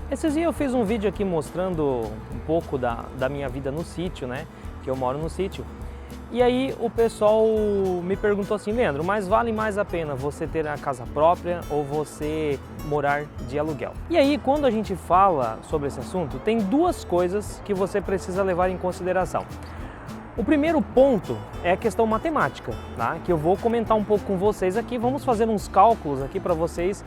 Esses dias eu fiz um vídeo aqui mostrando um pouco da minha vida no sítio, né? Que eu moro no sítio. E aí o pessoal me perguntou assim, Leandro, mas vale mais a pena você ter a casa própria ou você morar de aluguel? E aí quando a gente fala sobre esse assunto, tem duas coisas que você precisa levar em consideração. O primeiro ponto é a questão matemática, tá? Que eu vou comentar um pouco com vocês aqui. Vamos fazer uns cálculos aqui para vocês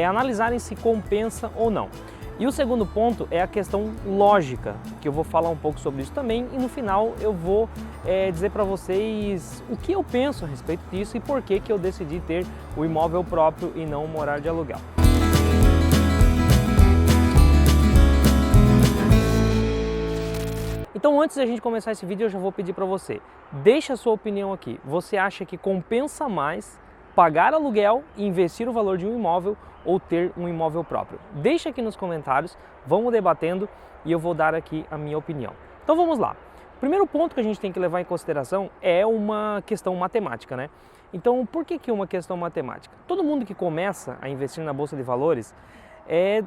analisarem se compensa ou não. E o segundo ponto é a questão lógica, que eu vou falar um pouco sobre isso também e no final eu vou dizer para vocês o que eu penso a respeito disso e por que eu decidi ter o imóvel próprio e não morar de aluguel. Então antes de a gente começar esse vídeo eu já vou pedir para você, deixa a sua opinião aqui. Você acha que compensa mais pagar aluguel e investir o valor de um imóvel ou ter um imóvel próprio? Deixa aqui nos comentários, vamos debatendo e eu vou dar aqui a minha opinião. Então vamos lá. O primeiro ponto que a gente tem que levar em consideração é uma questão matemática, né? Então por que uma questão matemática? Todo mundo que começa a investir na Bolsa de Valores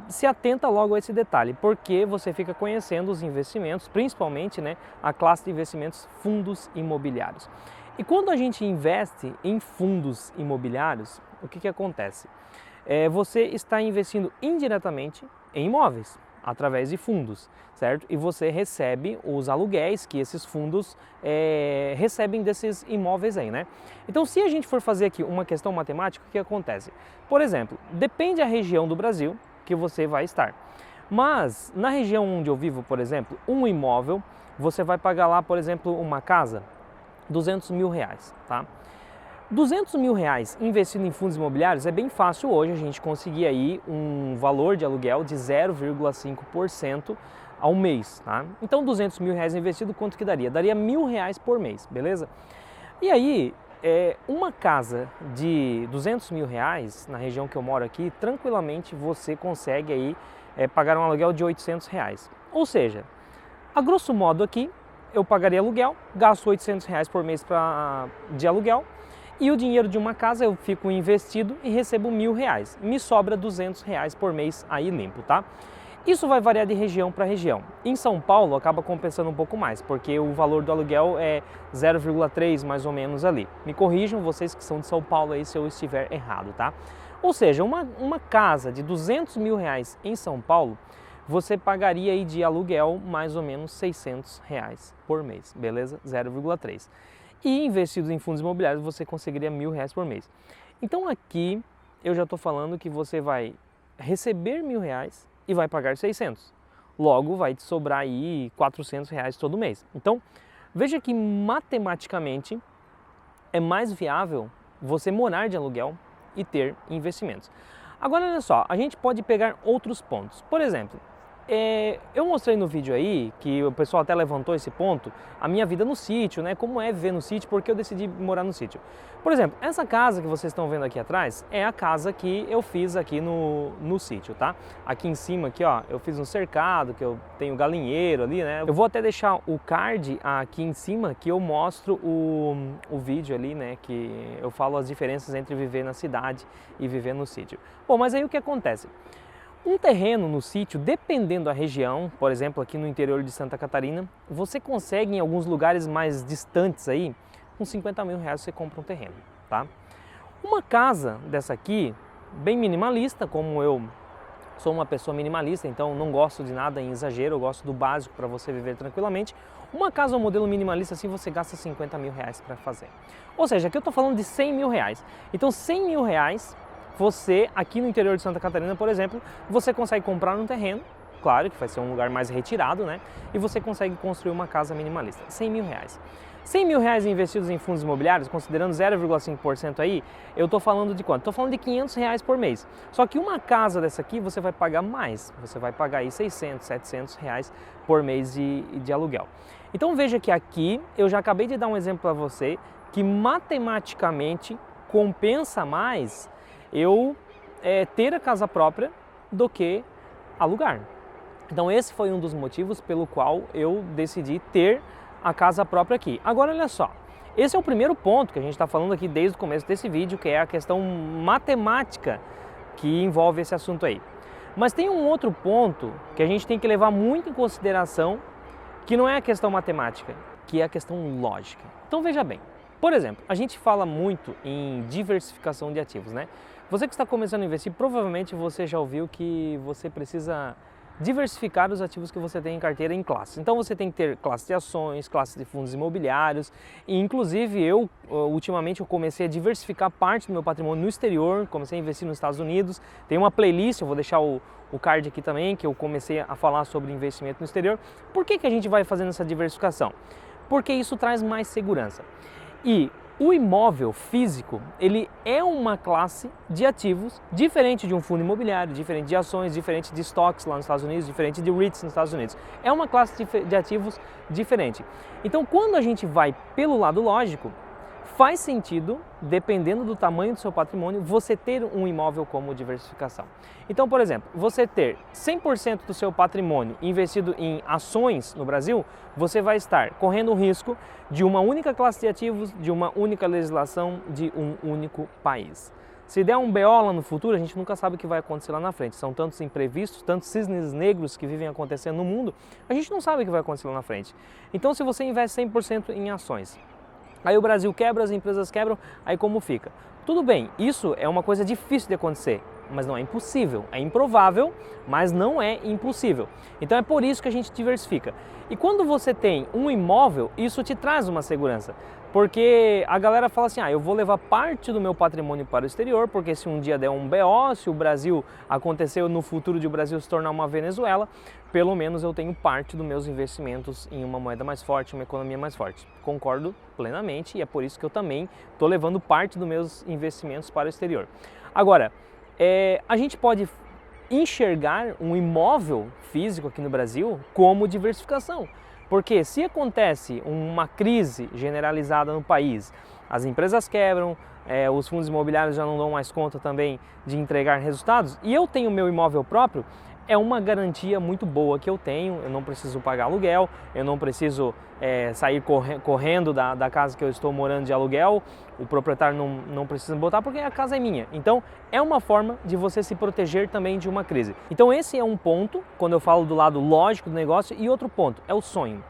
se atenta logo a esse detalhe, porque você fica conhecendo os investimentos, principalmente a classe de investimentos fundos imobiliários. E quando a gente investe em fundos imobiliários, o que acontece? Você está investindo indiretamente em imóveis, através de fundos, certo? E você recebe os aluguéis que esses fundos recebem desses imóveis aí, né? Então, se a gente for fazer aqui uma questão matemática, o que acontece? Por exemplo, depende da região do Brasil que você vai estar. Mas, na região onde eu vivo, por exemplo, um imóvel, você vai pagar lá, por exemplo, uma casa, R$200 mil, tá? R$200 mil investido em fundos imobiliários é bem fácil hoje a gente conseguir aí um valor de aluguel de 0,5% ao mês, tá? Então R$200 mil investido, quanto que daria? Daria R$1.000 por mês, beleza? E aí, uma casa de R$200 mil na região que eu moro aqui, tranquilamente você consegue aí pagar um aluguel de R$800. Ou seja, a grosso modo aqui, eu pagaria aluguel, gasto R$800 por mês de aluguel e o dinheiro de uma casa eu fico investido e recebo R$1.000. Me sobra R$200 por mês aí limpo, tá? Isso vai variar de região para região. Em São Paulo acaba compensando um pouco mais, porque o valor do aluguel é 0,3 mais ou menos ali. Me corrijam vocês que são de São Paulo aí se eu estiver errado, tá? Ou seja, uma casa de R$200 mil em São Paulo, você pagaria aí de aluguel mais ou menos R$600 por mês, beleza? 0,3. E investidos em fundos imobiliários você conseguiria R$1.000 por mês. Então aqui eu já estou falando que você vai receber R$1.000 e vai pagar 600. Logo vai te sobrar aí R$400 todo mês. Então veja que matematicamente é mais viável você morar de aluguel e ter investimentos. Agora olha só, a gente pode pegar outros pontos. Por exemplo, eu mostrei no vídeo aí, que o pessoal até levantou esse ponto, a minha vida no sítio, né? Como é viver no sítio, porque eu decidi morar no sítio. Por exemplo, essa casa que vocês estão vendo aqui atrás é a casa que eu fiz aqui no sítio, tá? Aqui em cima, aqui ó, eu fiz um cercado, que eu tenho galinheiro ali, né? Eu vou até deixar o card aqui em cima, que eu mostro o vídeo ali, né? Que eu falo as diferenças entre viver na cidade e viver no sítio. Bom, mas aí o que acontece? Um terreno no sítio, dependendo da região, por exemplo aqui no interior de Santa Catarina, você consegue em alguns lugares mais distantes aí, com R$50 mil você compra um terreno, tá? Uma casa dessa aqui, bem minimalista, como eu sou uma pessoa minimalista, então não gosto de nada em exagero, eu gosto do básico para você viver tranquilamente. Uma casa, um modelo minimalista assim, você gasta R$50 mil para fazer. Ou seja, aqui eu estou falando de R$100 mil. Então R$100 mil você, aqui no interior de Santa Catarina, por exemplo, você consegue comprar um terreno, claro que vai ser um lugar mais retirado, né? E você consegue construir uma casa minimalista, R$100 mil. R$100 mil investidos em fundos imobiliários, considerando 0,5% aí, eu estou falando de quanto? Estou falando de R$500 por mês. Só que uma casa dessa aqui você vai pagar mais, você vai pagar aí R$600, R$700 por mês de aluguel. Então veja que aqui eu já acabei de dar um exemplo para você que matematicamente compensa mais eu ter a casa própria do que alugar. Então esse foi um dos motivos pelo qual eu decidi ter a casa própria aqui. Agora olha só, esse é o primeiro ponto que a gente está falando aqui desde o começo desse vídeo, que é a questão matemática que envolve esse assunto aí. Mas tem um outro ponto que a gente tem que levar muito em consideração, que não é a questão matemática, que é a questão lógica. Então veja bem, por exemplo, a gente fala muito em diversificação de ativos, né? Você que está começando a investir, provavelmente você já ouviu que você precisa diversificar os ativos que você tem em carteira em classes. Então você tem que ter classe de ações, classe de fundos imobiliários, e inclusive ultimamente eu comecei a diversificar parte do meu patrimônio no exterior, comecei a investir nos Estados Unidos. Tem uma playlist, eu vou deixar o card aqui também, que eu comecei a falar sobre investimento no exterior. Por que a gente vai fazendo essa diversificação? Porque isso traz mais segurança. E o imóvel físico, ele é uma classe de ativos diferente de um fundo imobiliário, diferente de ações, diferente de estoques lá nos Estados Unidos, diferente de REITs nos Estados Unidos. É uma classe de ativos diferente. Então, quando a gente vai pelo lado lógico, faz sentido, dependendo do tamanho do seu patrimônio, você ter um imóvel como diversificação. Então, por exemplo, você ter 100% do seu patrimônio investido em ações no Brasil, você vai estar correndo o risco de uma única classe de ativos, de uma única legislação, de um único país. Se der um BO lá no futuro, a gente nunca sabe o que vai acontecer lá na frente. São tantos imprevistos, tantos cisnes negros que vivem acontecendo no mundo, a gente não sabe o que vai acontecer lá na frente. Então, se você investe 100% em ações, aí o Brasil quebra, as empresas quebram, aí como fica? Tudo bem, isso é uma coisa difícil de acontecer, mas não é impossível. É improvável, mas não é impossível. Então é por isso que a gente diversifica. E quando você tem um imóvel, isso te traz uma segurança. Porque a galera fala assim, eu vou levar parte do meu patrimônio para o exterior, porque se um dia der um BO, se o Brasil aconteceu no futuro de o Brasil se tornar uma Venezuela, pelo menos eu tenho parte dos meus investimentos em uma moeda mais forte, uma economia mais forte. Concordo plenamente e é por isso que eu também estou levando parte dos meus investimentos para o exterior. Agora, a gente pode enxergar um imóvel físico aqui no Brasil como diversificação. Porque se acontece uma crise generalizada no país, as empresas quebram, os fundos imobiliários já não dão mais conta também de entregar resultados, e eu tenho meu imóvel próprio, é uma garantia muito boa que eu tenho. Eu não preciso pagar aluguel, eu não preciso sair correndo da casa que eu estou morando de aluguel, o proprietário não precisa botar porque a casa é minha. Então é uma forma de você se proteger também de uma crise. Então esse é um ponto, quando eu falo do lado lógico do negócio, e outro ponto é o sonho.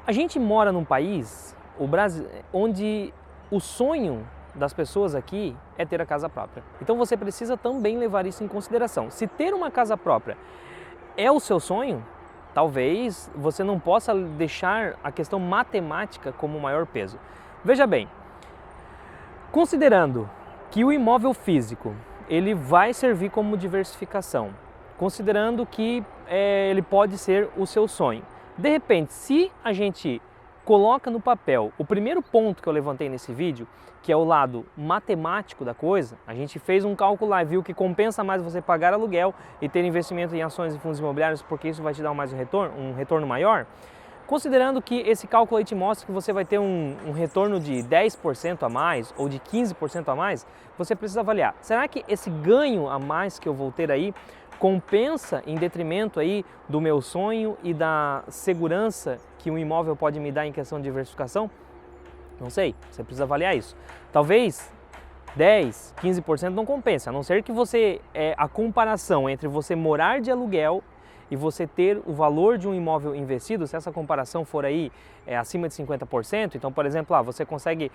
A gente mora num país, o Brasil, onde o sonho das pessoas aqui é ter a casa própria. Então você precisa também levar isso em consideração. Se ter uma casa própria é o seu sonho, talvez você não possa deixar a questão matemática como o maior peso. Veja bem, considerando que o imóvel físico ele vai servir como diversificação, considerando que ele pode ser o seu sonho, de repente, se a gente coloca no papel o primeiro ponto que eu levantei nesse vídeo, que é o lado matemático da coisa, a gente fez um cálculo lá e viu que compensa mais você pagar aluguel e ter investimento em ações e fundos imobiliários, porque isso vai te dar mais um retorno maior. Considerando que esse cálculo aí te mostra que você vai ter um retorno de 10% a mais ou de 15% a mais, você precisa avaliar, será que esse ganho a mais que eu vou ter aí compensa em detrimento aí do meu sonho e da segurança que um imóvel pode me dar em questão de diversificação? Não sei, você precisa avaliar isso. Talvez 10, 15% não compensa, a não ser que a comparação entre você morar de aluguel e você ter o valor de um imóvel investido, se essa comparação for aí acima de 50%, então, por exemplo, você consegue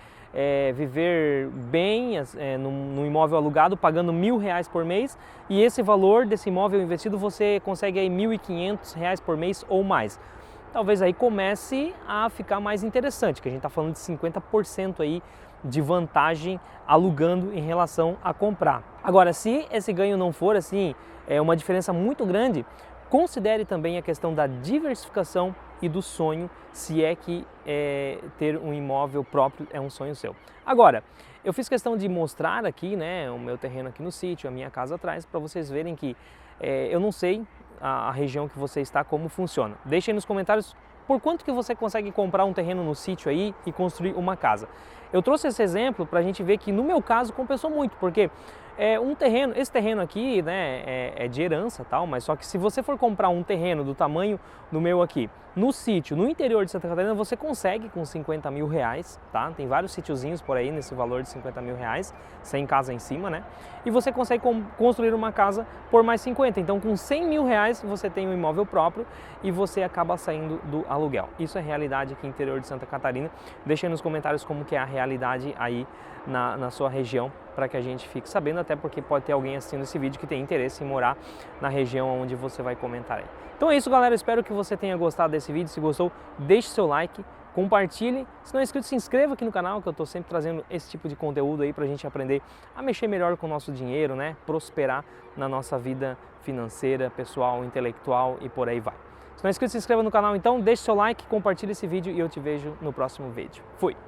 viver bem num imóvel alugado pagando R$1.000 por mês, e esse valor desse imóvel investido você consegue aí R$1.500 por mês ou mais. Talvez aí comece a ficar mais interessante, que a gente está falando de 50% aí de vantagem alugando em relação a comprar. Agora, se esse ganho não for assim, uma diferença muito grande, considere também a questão da diversificação e do sonho, se é que ter um imóvel próprio é um sonho seu. Agora, eu fiz questão de mostrar aqui, o meu terreno aqui no sítio, a minha casa atrás, para vocês verem que eu não sei a região que você está, como funciona. Deixe aí nos comentários por quanto que você consegue comprar um terreno no sítio aí e construir uma casa. Eu trouxe esse exemplo para a gente ver que no meu caso compensou muito, porque Um terreno, esse terreno aqui, né, é de herança, tal, mas só que se você for comprar um terreno do tamanho do meu aqui, no sítio, no interior de Santa Catarina, você consegue com 50 mil reais, tá? Tem vários sítiozinhos por aí nesse valor de 50 mil reais, sem casa em cima, né? E você consegue construir uma casa por mais 50. Então, com 100 mil reais, você tem um imóvel próprio e você acaba saindo do aluguel. Isso é realidade aqui no interior de Santa Catarina. Deixa aí nos comentários como que é a realidade aí na sua região, para que a gente fique sabendo, até porque pode ter alguém assistindo esse vídeo que tem interesse em morar na região onde você vai comentar aí. Então é isso, galera, espero que você tenha gostado desse vídeo. Se gostou, deixe seu like, compartilhe. Se não é inscrito, se inscreva aqui no canal, que eu estou sempre trazendo esse tipo de conteúdo aí para a gente aprender a mexer melhor com o nosso dinheiro, né? Prosperar na nossa vida financeira, pessoal, intelectual e por aí vai. Se não é inscrito, se inscreva no canal então, deixe seu like, compartilhe esse vídeo e eu te vejo no próximo vídeo. Fui!